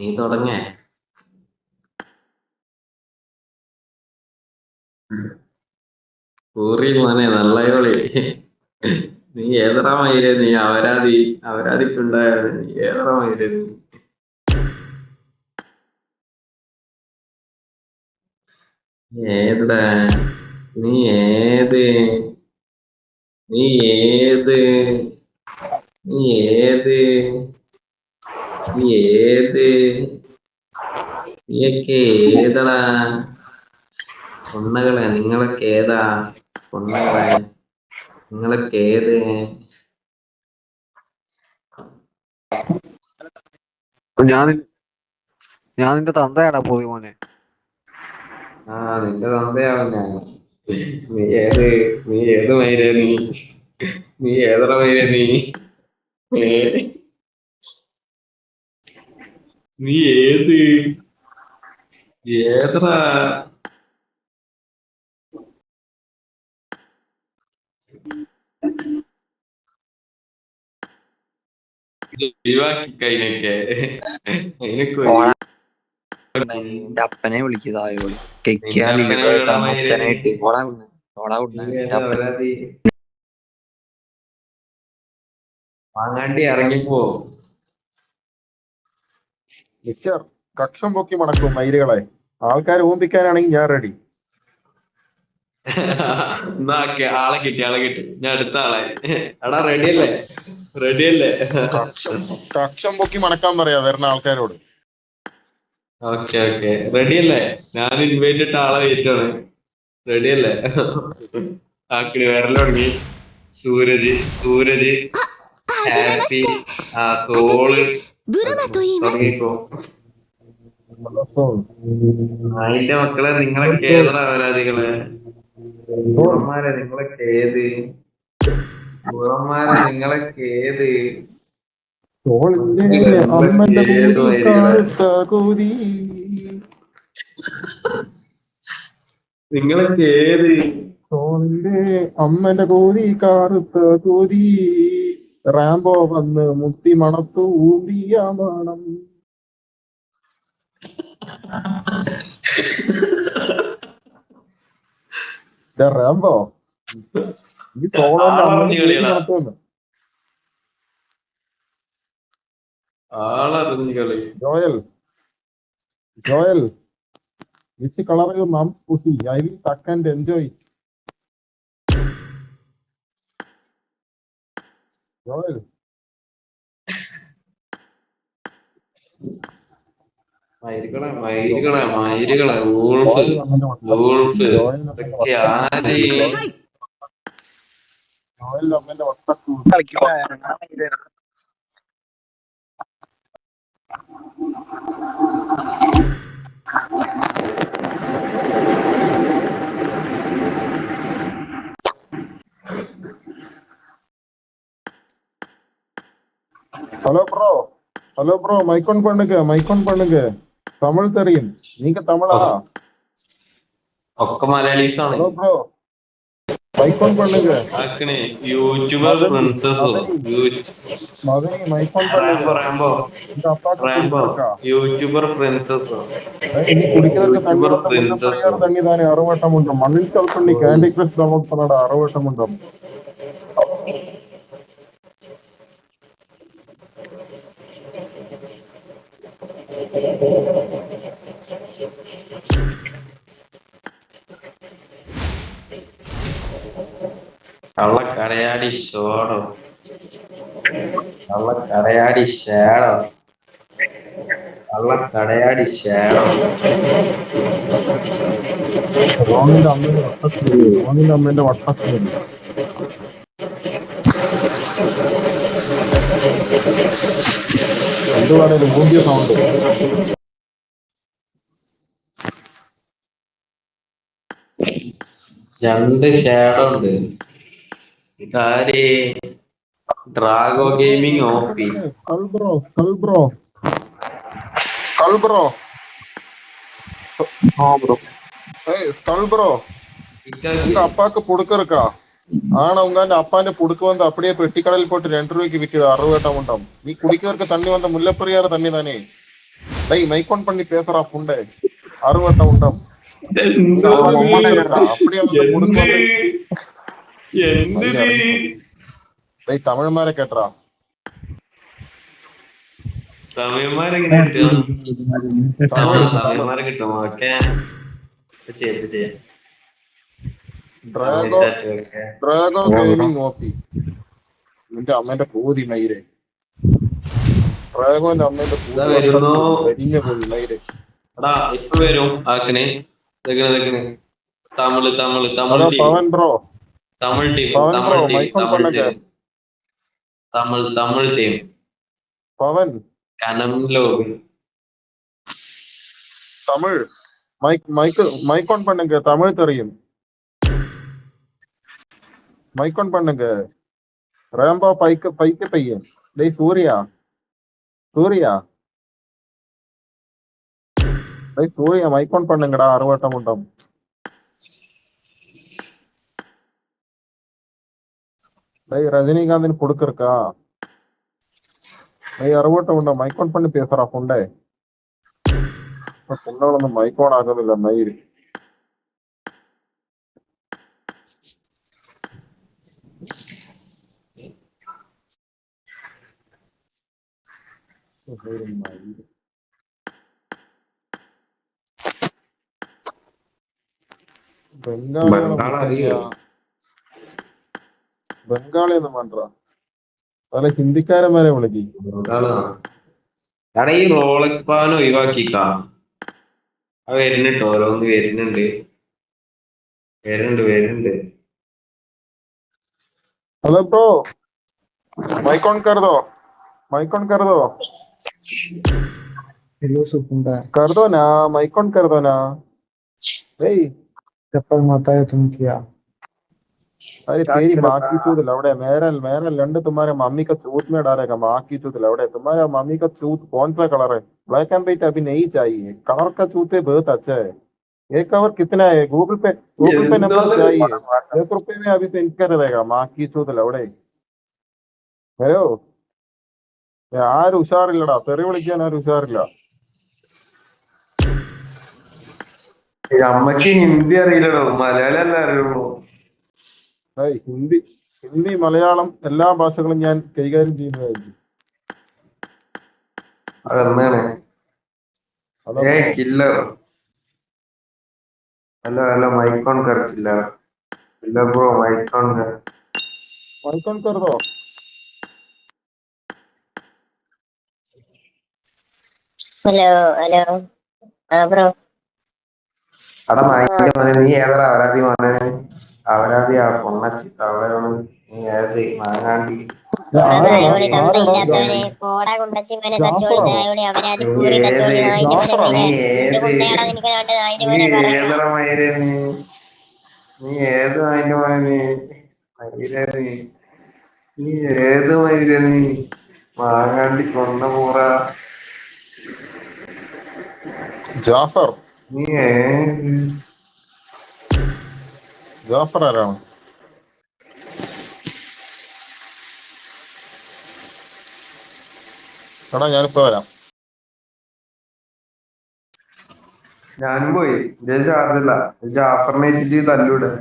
നീ തുടങ്ങ. ഊറി മോനെ നല്ല കളി. നീ ഏതറാ മയിലേ നീ അവരാതിക്കുണ്ടായാണ് നീ ഏതറാ മയിലേ നീ ഏതാ നീ ഏത് നീ ഏത് നീ ഏത് നീ ഏത് നീയൊക്കെ ഏതടാ പൊണ്ണകളെ നിങ്ങളൊക്കെ ഏതാ പൊണ്ണകളെ നിങ്ങളൊക്കെ ഏത് ഞാൻ ഞാൻ നിന്റെ തന്തയാടാ പോയി മോനെ. നിന്റെ തന്തയാവും ഞാൻ. നീ ഏത് മയിലേ നീ ഏതറ മയിലേ ഏ? നീ ഏതറാ ഒഴിവാക്കി കഴിഞ്ഞൊക്കെ എന്റെ അപ്പനെ വിളിക്കുന്നതായോ അച്ഛനായിട്ട് വാങ്ങാണ്ടി ഇറങ്ങിപ്പോ. മിസ്റ്റർ കക്ഷം പൊക്കി മണക്കും മയിലുകളെ. ആൾക്കാരെ ഊമ്പിക്കാനാണെങ്കിൽ ഞാൻ റെഡി. ആളെ കിട്ടി ഞാൻ അടുത്ത ആളെ. എടാ റെഡിയല്ലേ കക്ഷം പൊക്കി മണക്കാൻ പറയാ വരുന്ന ആൾക്കാരോട്. ഓക്കെ റെഡിയല്ലേ? ഞാൻ ഇൻവൈറ്റ് ഇട്ട ആളെ വെയിറ്റ് ആണ്. റെഡിയല്ലേ? ആക്കിടി വരല് തുടങ്ങി. സൂരജ് ഹാപ്പി സോള് തുടങ്ങിക്കോ. അതിന്റെ മക്കളെ നിങ്ങളൊക്കെ ഏതാ അവരാധികളെ ഗുണന്മാരെ നിങ്ങളൊക്കെ ഏത് നിങ്ങളൊക്കെ ഏത് സോളിന്റെ അമ്മന്റെ കോതി കാറുത്ത കോതി റാംബോ വന്ന് മുത്തി മണത്തു ഊമ്പിയ മണം. റാംബോ ഈ സോളന്റെ മണത്തുവന്ന് ആളറിഞ്ഞു കളി. Joel which color your mom's pussy? I will suck and enjoy. Joel. മയിലുകളെ വൂൾഫ് ജോയൽ അമ്മന്റെ ഒട്ടക്കൂ. ஹலோ ப்ரோ மைக் ஆன் பண்ணுங்க தமிழ் தெரியும் நீங்க தமிழா? ഒക്കെ മലയാളീസാണ്. ஹலோ ப்ரோ மைக் ஆன் பண்ணுங்க. യൂട്യൂബർ പ്രിൻസസ് மதனி மைக் ஆன் பண்ணுங்க. இந்த அப்பாக்கு യൂട്യൂബർ പ്രിൻസസ് நீ குடிக்கிறதுக்கு தண்ணி தானே அரவட்டம் உண்டு. மண்ணில் கால் பண்ணி கேண்டி கிரஷ் டவுன்லோட் பண்ணடா அரவட்டம் உண்டு. കള്ളക്കടയാടി ഷേടോ റോണിന്റെ അമ്മേന്റെ വട്ടത്തിൽ എന്തുവാണേലും മൂന്തിയ സൗണ്ട്. രണ്ട് ഷേഡോ ഉണ്ട്. ഡ്രാഗോ gaming ഓഫി Skull bro. Hey, Skull bro. உங்க அப்பாக்கு புடுக்க இருக்கா? ஆனா உங்க அப்பாന്റെ പുടുക്ക് വന്ന് அப்படியே പെട്ടിക്കടയിൽ പോയിട്ട് 2 രൂപയ്ക്ക് വിറ്റ് 60 ഉണ്ടാവും. നീ കുടിക്കുന്നവർക്ക് തണ്ണി വന്ന മുല്ലപ്പെരിയാറ് തണ്ണി താനേ. டேய் மைக் ஆன் பண்ணி பேசுறா புண்டை அறுவட்ட உண்டம் உங்க എന്തോ அப்பாக்கு മൊമ്മനെ கொடுக்கறக்கா அப்படியே வந்து கொடுக்க എന്ത് வந்து എന്ത് மயில இறங்கி போகுது டேய் தமிழ் மாதிரி கேட்டுறா തമിഴന്മാരെങ്ങനെ കിട്ടുക தமிழ் தமிழ் തമിഴന്മാരെ കിട്ടും ഓക്കെ ചെയ്യാം തമിഴ് ഡ്രാഗോ ചാറ്റുകളൊക്കെ ഡ്രാഗോ ഗെയിമിംഗ് ഓപ്പി നിന്റെ അമ്മേന്റെ പൂതി മയിരെ ഡ്രാഗോന്റെ അമ്മേന്റെ ഇതാ പൂതി വരുന്നു വെടിഞ്ഞ പൂതി മയിരെ എടാ ഇപ്പൊ വരും ആക്കണേ ഇതെക്കണ് Tamil Tamil hello Tamil team Pavan bro Tamil team Pavan bro Tamil team mic on Tamil பண்ணுங்க ടീം തമിഴ് ടീം பவன் കനംലോ தமிழ் மைக் ஆன் பண்ணுங்க தமிழ் தெரியும் மைக் ஆன் பண்ணுங்க ரேம்பா பைக்க பையன் டேய் சூர்யா டேய் சூர்யா மைக் ஆன் பண்ணுங்கடா அறுவட்டம் உண்டம் டேய் ரஜினிகாந்தின் கொடுக்கறக்கா டேய் அறுவட்டம் உண்டம் மைக் ஆன் பண்ணி பேசுறா புண்டை புண்டாளொന്നും மைக் ஆன் ஆகுதில்ல மயிர் ബംഗാളി ഒന്നും വേണ്ട അല്ല ഹിന്ദിക്കാരന്മാരെ വിളിക്കി എടാ ഈ റോളക്പാൻ ഒഴിവാക്കിക്കാ അത് വരുന്നുണ്ട് ഓരോന്ന് വരുന്നുണ്ട് हेलो ब्रो माइक ऑन कर दो हेलो सुकुंडा माइक ऑन कर दो ना भाई चप्पल माता है तुम क्या अरे तेरी माँ की चूत लवड़े मेरा लंड तुम्हारे मम्मी का चूत में डालेगा माँ की चूत लवड़े तुम्हारे मम्मी का चूत कौन सा कलर है ब्लैक एंड व्हाइट अभी नहीं चाहिए कलर का चूते बहुत अच्छा है एक कवर कितना है गूगल पे नंबर चाहिए 10 रुपए में अभी सेंड कर देगा माँ की चूत लवड़े ഹലോ ആരും ഉഷാറില്ലടാ തെറി വിളിക്കാൻ ആരും ഉഷാറില്ല അമ്മക്ക് ഹിന്ദി അറിയില്ലടോ മലയാളം അല്ല അറിയുള്ളൂ ഹിന്ദി മലയാളം എല്ലാ ഭാഷകളും ഞാൻ കൈകാര്യം ചെയ്യുന്നതായിരിക്കും അതെന്താണ് കില്ലർ ഹലോ മൈക്ക് ഓൺ കർ കില്ലർ ബ്രോ മൈക്ക് ഓൺ കർ माइक ऑन कर दो ഹലോ ബ്രോ എടാ നായിന്റെ മോനെ നീ ഏതാ അവരാധി മോനെ അവരാധിയാ പൊണ്ണച്ചി തവളയാണ് നീ ഏത് മാങ്ങാണ്ടി നായോടി തന്ത ഇല്ലാത്തവനെ കോട കൊണ്ടച്ചി മനെ തച്ചോളി നായോടി അവരാതി കൂറി തച്ചോളി നായിന്റെ മനെ കൊണ്ടയാടാ നിനക്ക് നാട്ട് നായിന്റെ മനെ പറയാം നീ ഏത് നായിന്റെ മോനെ നീ ഏത് മയില നീ മാങ്ങാണ്ടി കൊണ്ട പൂറ ജാഫർ നീ ജാഫർ ആരാണ് എടാ ഞാനിപ്പോ വരാം ഞാനും പോയി ചാർജല്ല ജാഫറിനെ തല്ലൂടെ